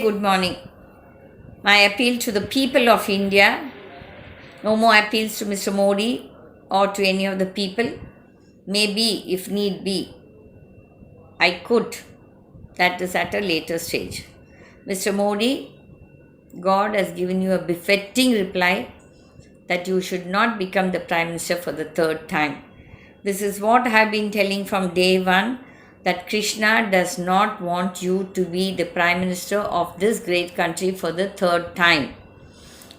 Good morning. My appeal to the people of India, no more appeals to Mr. Modi or to any of the people. Maybe, if need be, I could. That is at a later stage. Mr. Modi, God has given you a befitting reply that you should not become the Prime Minister for the third time. This is what I have been telling from day one, that Krishna does not want you to be the Prime Minister of this great country for the third time.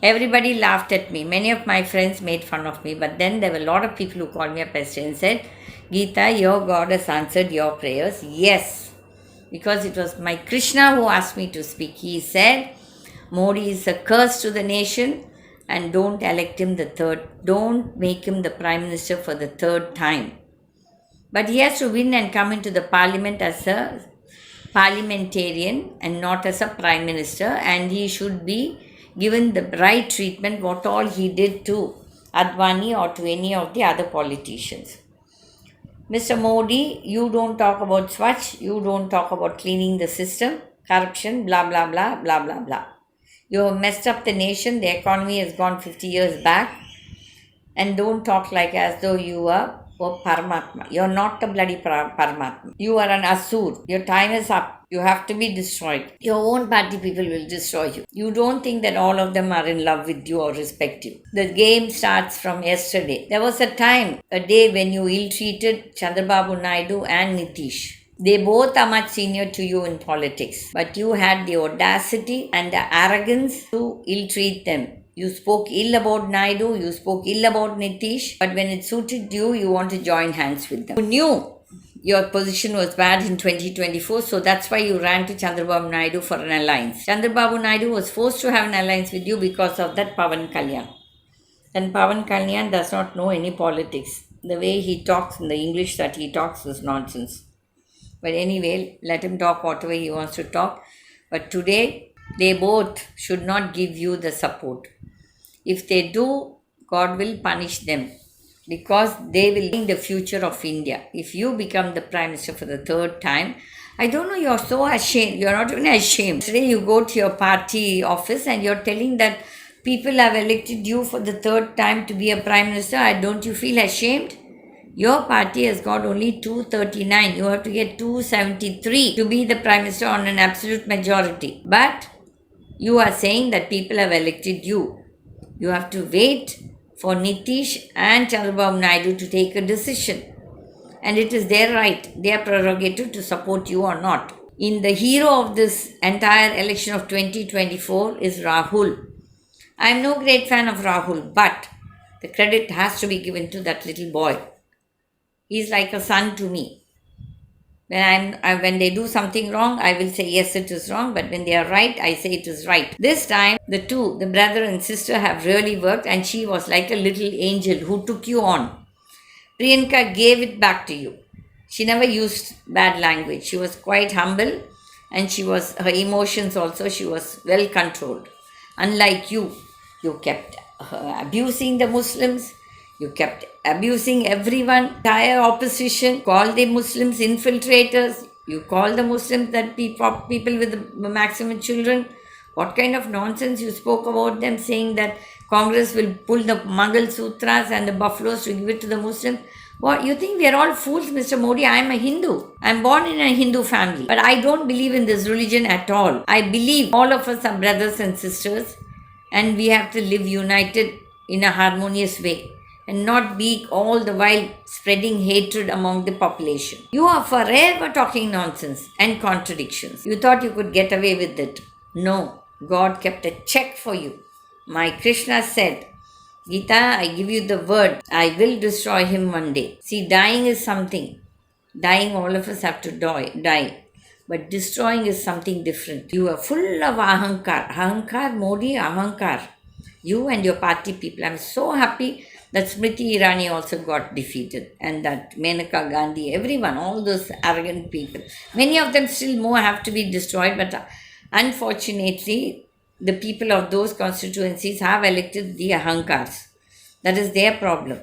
Everybody laughed at me. Many of my friends made fun of me, but then there were a lot of people who called me a pest and said, Gita, your God has answered your prayers. Yes, because it was my Krishna who asked me to speak. He said, Modi is a curse to the nation and don't elect him don't make him the Prime Minister for the third time. But he has to win and come into the parliament as a parliamentarian and not as a Prime Minister, and he should be given the right treatment, what all he did to Advani or to any of the other politicians. Mr. Modi, you don't talk about Swachh, you don't talk about cleaning the system, corruption, blah, blah, blah, blah, blah, blah. You have messed up the nation, the economy has gone 50 years back, and don't talk like as though you are Paramatma. You're not a bloody Paramatma. You are an asur. Your time is up. You have to be destroyed. Your own party people will destroy you. You don't think that all of them are in love with you or respect you. The game starts from yesterday. There was a time, a day when you ill-treated Chandrababu Naidu and Nitish. They both are much senior to you in politics, but you had the audacity and the arrogance to ill-treat them. You spoke ill about Naidu, you spoke ill about Nitish, but when it suited you, you want to join hands with them. You knew your position was bad in 2024, so that's why you ran to Chandrababu Naidu for an alliance. Chandrababu Naidu was forced to have an alliance with you because of that Pawan Kalyan. And Pawan Kalyan does not know any politics. The way he talks in the English that he talks is nonsense. But anyway, let him talk whatever he wants to talk. But today, they both should not give you the support. If they do, God will punish them because they will be the future of India. If you become the Prime Minister for the third time, I don't know, you're so ashamed. You're not even ashamed. Today you go to your party office and you're telling that people have elected you for the third time to be a Prime Minister. Don't you feel ashamed? Your party has got only 239. You have to get 273 to be the Prime Minister on an absolute majority. But you are saying that people have elected you. You have to wait for Nitish and Chandrababu Naidu to take a decision. And it is their right, their prerogative to support you or not. The hero of this entire election of 2024 is Rahul. I am no great fan of Rahul, but the credit has to be given to that little boy. He's like a son to me. When they do something wrong, I will say yes, it is wrong. But when they are right, I say it is right. This time, the brother and sister, have really worked, and she was like a little angel who took you on. Priyanka gave it back to you. She never used bad language. She was quite humble, and her emotions also. She was well controlled. Unlike you, you kept abusing the Muslims. You kept abusing everyone, entire opposition, called the Muslims infiltrators. You call the Muslims that people with the maximum children. What kind of nonsense you spoke about them, saying that Congress will pull the Mangal Sutras and the buffaloes to give it to the Muslims? What, you think we are all fools, Mr. Modi? I am a Hindu. I am born in a Hindu family. But I don't believe in this religion at all. I believe all of us are brothers and sisters, and we have to live united in a harmonious way and not be all the while spreading hatred among the population. You are forever talking nonsense and contradictions. You thought you could get away with it. No, God kept a check for you. My Krishna said, Gita, I give you the word, I will destroy him one day. See, dying is something. Dying, all of us have to die. But destroying is something different. You are full of ahankar. Ahankar, Modi, ahankar. You and your party people. I'm so happy that Smriti Irani also got defeated, and that Menaka Gandhi, everyone, all those arrogant people. Many of them still more have to be destroyed, but unfortunately, the people of those constituencies have elected the Ahankars. That is their problem.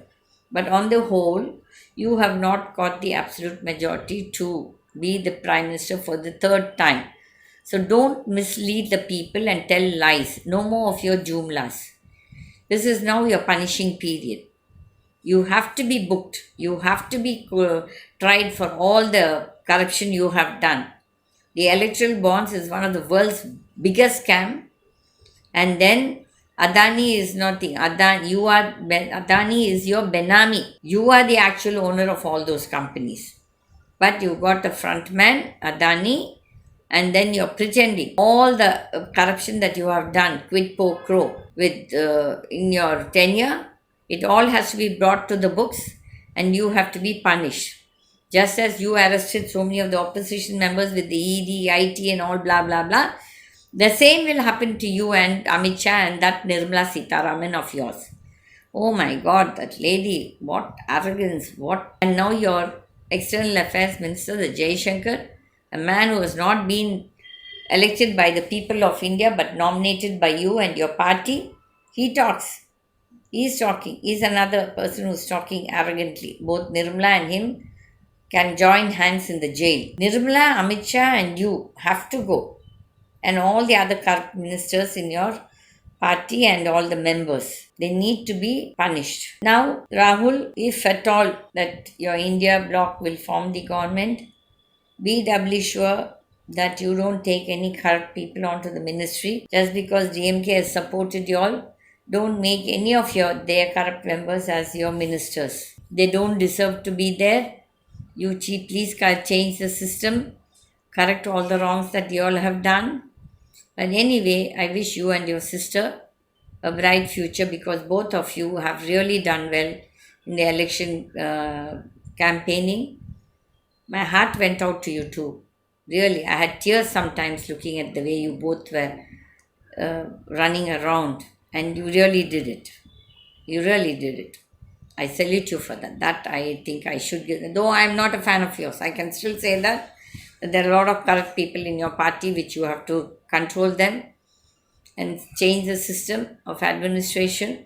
But on the whole, you have not got the absolute majority to be the Prime Minister for the third time. So don't mislead the people and tell lies. No more of your jumlas. This is now your punishing period. You have to be booked. You have to be tried for all the corruption you have done. The electoral bonds is one of the world's biggest scam. And then Adani is nothing. Adani is your Benami. You are the actual owner of all those companies. But you got the front man, Adani, and then you're pretending all the corruption that you have done, quid pro quo, with in your tenure, it all has to be brought to the books, and you have to be punished. Just as you arrested so many of the opposition members with the ED, IT, and all blah blah blah, the same will happen to you and Amit Shah and that Nirmala Sitaraman of yours. Oh my God, that lady, what arrogance, what. And now your External Affairs Minister, the Jaishankar, a man who has not been elected by the people of India but nominated by you and your party, he talks. He's talking. He's another person who's talking arrogantly. Both Nirmala and him can join hands in the jail. Nirmala, Amit Shah, and you have to go. And all the other corrupt ministers in your party and all the members. They need to be punished. Now, Rahul, if at all that your India bloc will form the government, be doubly sure that you don't take any corrupt people onto the ministry just because DMK has supported you all. Don't make any of their corrupt members as your ministers. They don't deserve to be there. You chief, please change the system, correct all the wrongs that you all have done. But anyway, I wish you and your sister a bright future because both of you have really done well in the election campaigning. My heart went out to you too. Really, I had tears sometimes looking at the way you both were running around, and you really did it. You really did it. I salute you for that. That I think I should give. Though I am not a fan of yours, I can still say that there are a lot of corrupt people in your party which you have to control them and change the system of administration.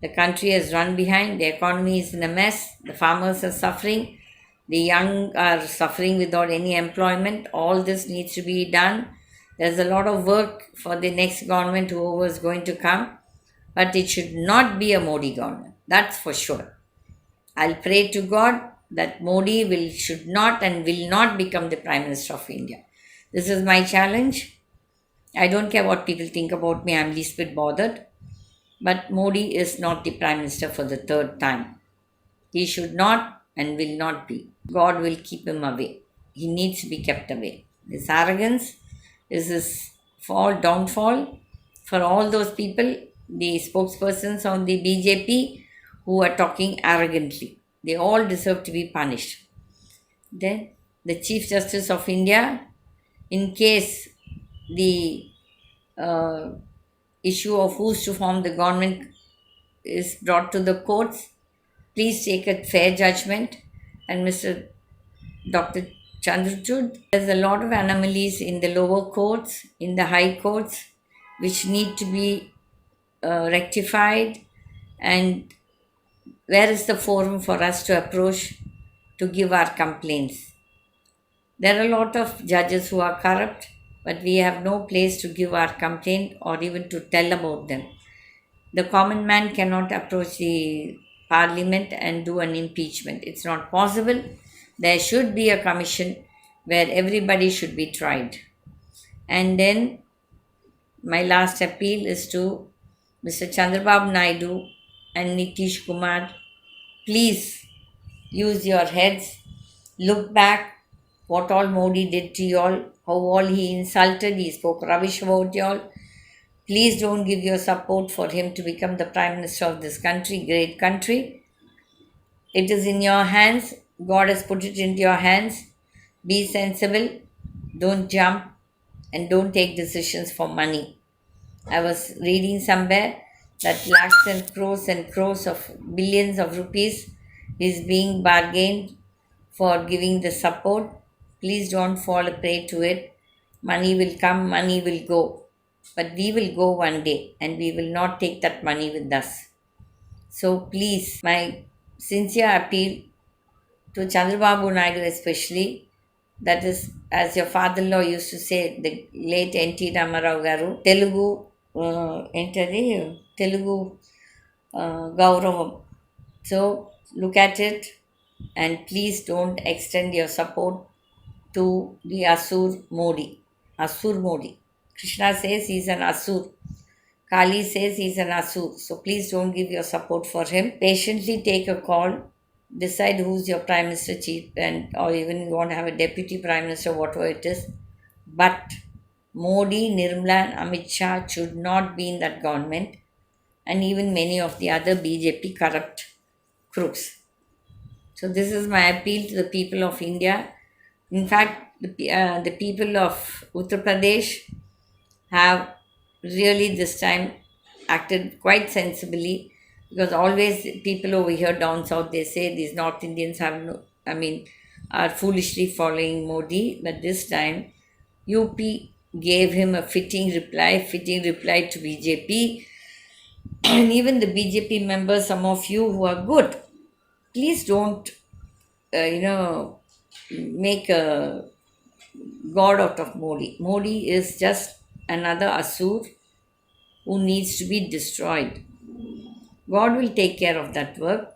The country has run behind, the economy is in a mess, the farmers are suffering, the young are suffering without any employment. All this needs to be done. There's a lot of work for the next government, whoever is going to come, but it should not be a Modi government. That's for sure. I'll pray to God that Modi should not and will not become the Prime Minister of India. This is my challenge. I don't care what people think about me, I'm least bit bothered. But Modi is not the Prime Minister for the third time. He should not and will not be. God will keep him away. He needs to be kept away. This arrogance is his downfall for all those people, the spokespersons of the BJP who are talking arrogantly. They all deserve to be punished. Then the Chief Justice of India, in case the issue of who's to form the government is brought to the courts, please take a fair judgment. And Mr. Dr. Chandrachud, there's a lot of anomalies in the lower courts, in the high courts, which need to be rectified. And where is the forum for us to approach to give our complaints? There are a lot of judges who are corrupt, but we have no place to give our complaint or even to tell about them. The common man cannot approach the parliament and do an impeachment. It's not possible. There should be a commission where everybody should be tried. And then my last appeal is to Mr. Chandrababu Naidu and Nitish Kumar. Please use your heads. Look back what all Modi did to you all, how all he insulted, he spoke rubbish about you all. Please don't give your support for him to become the Prime Minister of this country, great country. It is in your hands. God has put it into your hands. Be sensible. Don't jump and don't take decisions for money. I was reading somewhere that lakhs and crores of billions of rupees is being bargained for giving the support. Please don't fall a prey to it. Money will come, money will go. But we will go one day and we will not take that money with us. So please, my sincere appeal to Chandrababu Naidu especially, That is, as your father-in-law used to say, the late N.T. Ramarao garu, Telugu, entadi, Telugu Gauravam. So look at it, and please don't extend your support to the Asur Modi. Asur Modi. Krishna says he's an Asur. Kali says he's an Asur. So please don't give your support for him. Patiently take a call. Decide who's your prime minister chief, and or even you want to have a deputy prime minister, whatever it is. But Modi, Nirmala, and Amit Shah should not be in that government, and even many of the other BJP corrupt crooks. So this is my appeal to the people of India. In fact, the people of Uttar Pradesh have really this time acted quite sensibly, because always people over here down south, they say these North Indians have no, I mean, are foolishly following Modi. But this time UP gave him a fitting reply to BJP. And even the BJP members, some of you who are good, please don't, make a god out of Modi. Modi is just another Asur who needs to be destroyed. God will take care of that work,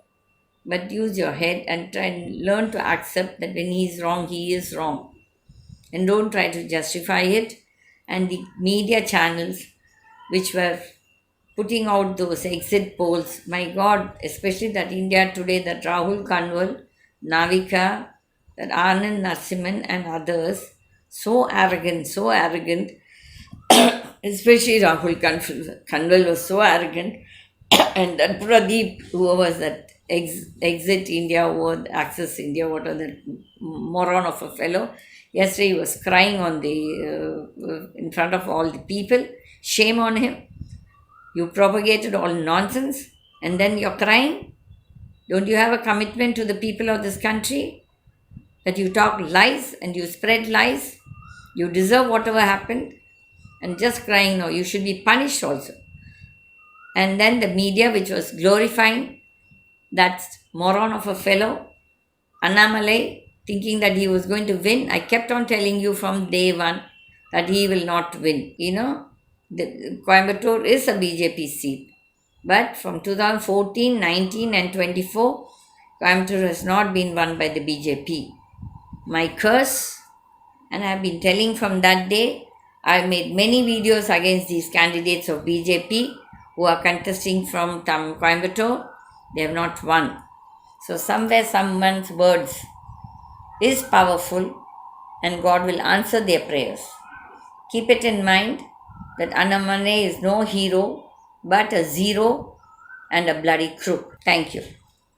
but use your head and try and learn to accept that when he is wrong, he is wrong. And don't try to justify it. And the media channels which were putting out those exit polls, my God, especially that India Today, that Rahul Kanwal, Navika, that Anand Narsiman and others, so arrogant, especially Rahul Kanwal was so arrogant, and that Pradeep, who was that exit India or access India, what are the moron of a fellow. Yesterday he was crying on the in front of all the people. Shame on him. You propagated all nonsense, and then you're crying. Don't you have a commitment to the people of this country that you talk lies and you spread lies? You deserve whatever happened, and just crying now. You should be punished also. And then the media, which was glorifying that moron of a fellow, Annamalai, thinking that he was going to win. I kept on telling you from day one that he will not win. Coimbatore is a BJP seat. But from 2014, 19, and 24, Coimbatore has not been won by the BJP. My curse, and I've been telling from that day, I've made many videos against these candidates of BJP who are contesting from Coimbatore. They have not won. So somewhere someone's words is powerful, and God will answer their prayers. Keep it in mind that Annamane is no hero but a zero and a bloody crook. Thank you.